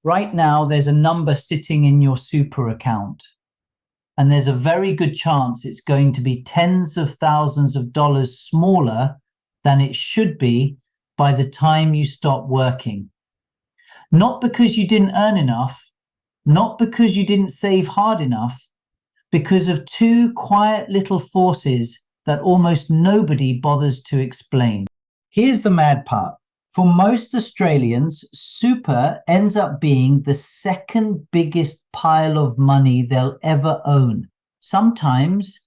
Right now, there's a number sitting in your super account, and there's a very good chance it's going to be tens of thousands of dollars smaller than it should be by the time you stop working. Not because you didn't earn enough, not because you didn't save hard enough, because of two quiet little forces that almost nobody bothers to explain. Here's the mad part. For most Australians, super ends up being the second biggest pile of money they'll ever own, sometimes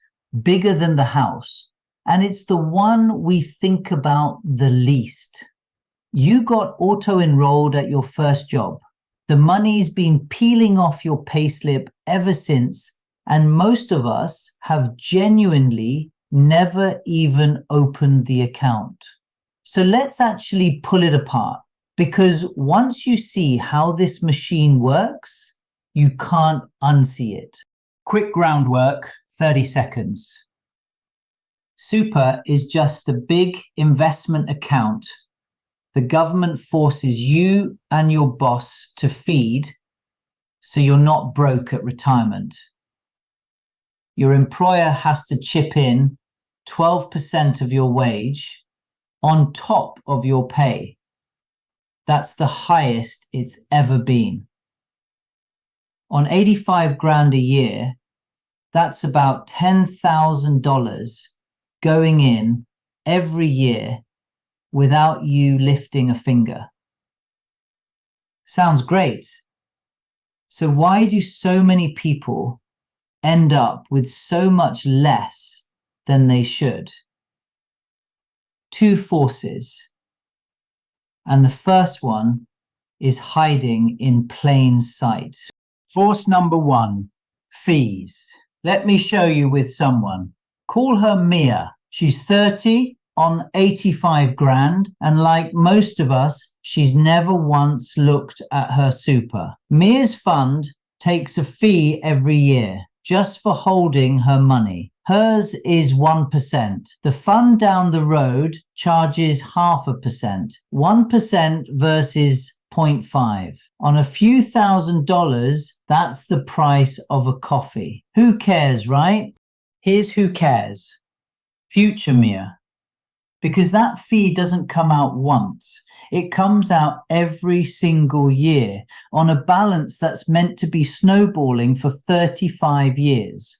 bigger than the house. And it's the one we think about the least. You got auto-enrolled at your first job. The money's been peeling off your payslip ever since, and most of us have genuinely never even opened the account. So let's actually pull it apart, because once you see how this machine works, you can't unsee it. Quick groundwork, 30 seconds. Super is just a big investment account the government forces you and your boss to feed so you're not broke at retirement. Your employer has to chip in 12% of your wage on top of your pay. That's the highest it's ever been. On 85 grand a year, that's about $10,000 going in every year without you lifting a finger. Sounds great. So why do so many people end up with so much less than they should? Two forces. And the first one is hiding in plain sight. Force number one, fees. Let me show you with someone. Call her Mia. She's 30 on 85 grand, and like most of us, she's never once looked at her super. Mia's fund takes a fee every year just for holding her money. Hers is 1%. The fund down the road charges 0.5%. 1% versus 0.5. On a few $1,000s, that's the price of a coffee. Who cares, right? Here's who cares. Future Mia. Because that fee doesn't come out once. It comes out every single year on a balance that's meant to be snowballing for 35 years.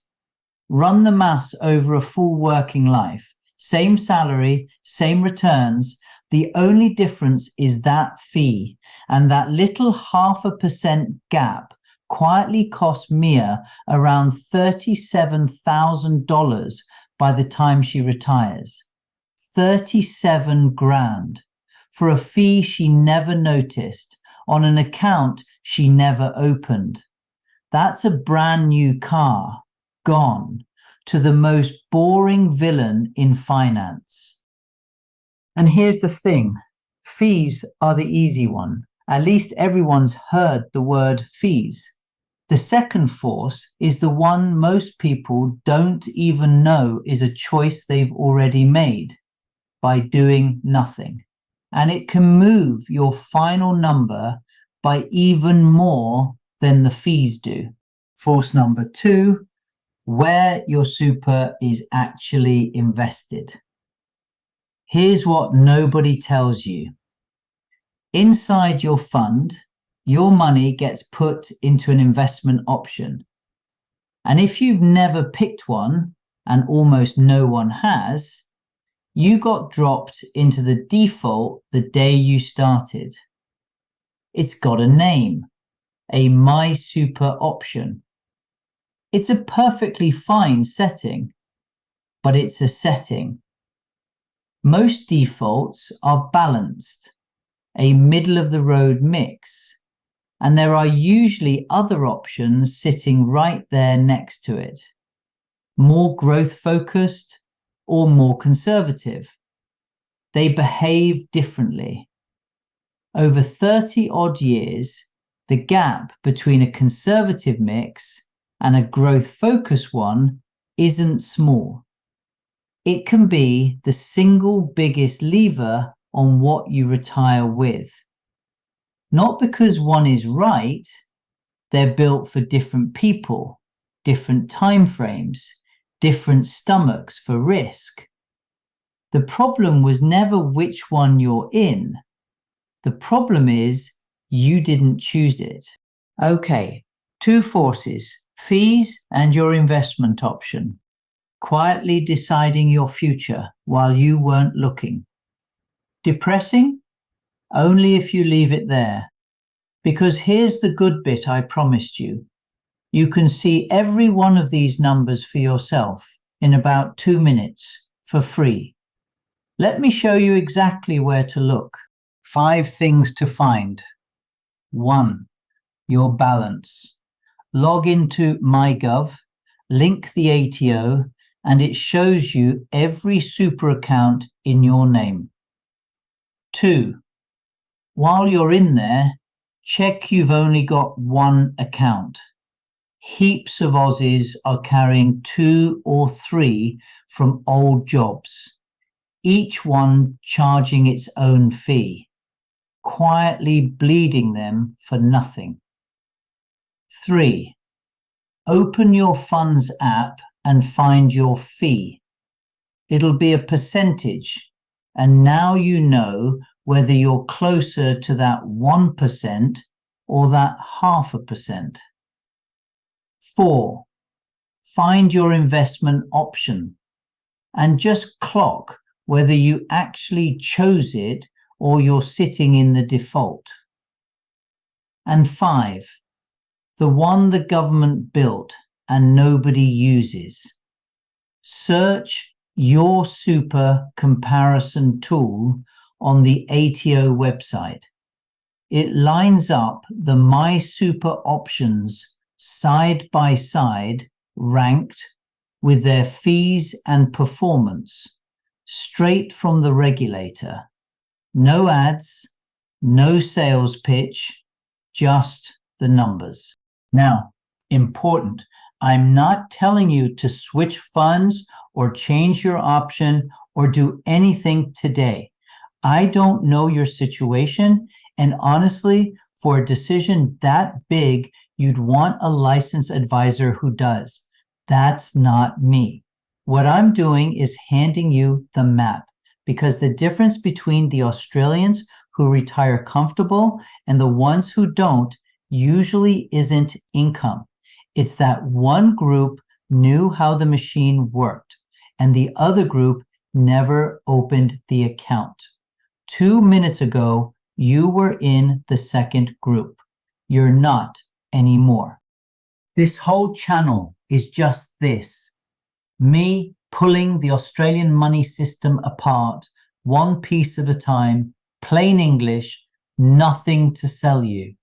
Run the maths over a full working life. Same salary, same returns. The only difference is that fee, and that little 0.5% gap quietly cost Mia around $37,000 by the time she retires. 37 grand for a fee she never noticed on an account she never opened. That's a brand new car gone to the most boring villain in finance. And here's the thing, fees are the easy one. At least everyone's heard the word fees. The second force is the one most people don't even know is a choice they've already made. By doing nothing. And it can move your final number by even more than the fees do. Force number two, where your super is actually invested. Here's what nobody tells you. Inside your fund, your money gets put into an investment option. And if you've never picked one, and almost no one has, you got dropped into the default the day you started. It's got a name, a MySuper option. It's a perfectly fine setting, but it's a setting. Most defaults are balanced, a middle-of-the-road mix, and there are usually other options sitting right there next to it. More growth-focused, or more conservative. They behave differently. Over 30 odd years, the gap between a conservative mix and a growth focused one isn't small. It can be the single biggest lever on what you retire with. Not because one is right, they're built for different people, different time frames, different stomachs for risk. The problem was never which one you're in. The problem is you didn't choose it. Okay, two forces, fees and your investment option. Quietly deciding your future while you weren't looking. Depressing? Only if you leave it there. Because here's the good bit I promised you. You can see every one of these numbers for yourself in about 2 minutes for free. Let me show you exactly where to look. 5 things to find. 1. Your balance. Log into MyGov, link the ATO, and it shows you every super account in your name. 2. While you're in there, check you've only got one account. Heaps of Aussies are carrying 2 or 3 from old jobs, each one charging its own fee, quietly bleeding them for nothing. 3. Open your funds app and find your fee. It'll be a percentage, and now you know whether you're closer to that 1% or that 0.5%. 4. Find your investment option and just clock whether you actually chose it or you're sitting in the default. And 5. The one the government built and nobody uses. Search your super comparison tool on the ATO website. It lines up the MySuper options side by side, ranked with their fees and performance, straight from the regulator. No ads, no sales pitch, just the numbers. Now, important, I'm not telling you to switch funds or change your option or do anything today. I don't know your situation, and honestly, for a decision that big, you'd want a licensed advisor who does. That's not me. What I'm doing is handing you the map, because the difference between the Australians who retire comfortable and the ones who don't usually isn't income. It's that one group knew how the machine worked, and the other group never opened the account. 2 minutes ago, you were in the second group. You're not anymore. This whole channel is just this. Me pulling the Australian money system apart, one piece at a time, plain English, nothing to sell you.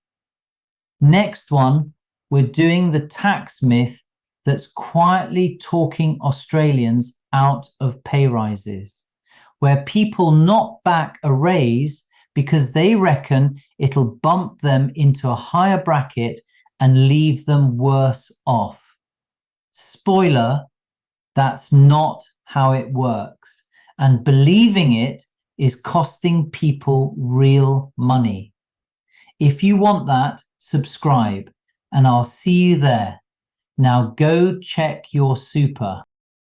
Next one, we're doing the tax myth that's quietly talking Australians out of pay rises, where people not back a raise because they reckon it'll bump them into a higher bracket and leave them worse off. Spoiler, that's not how it works. And believing it is costing people real money. If you want that, subscribe, and I'll see you there. Now go check your super.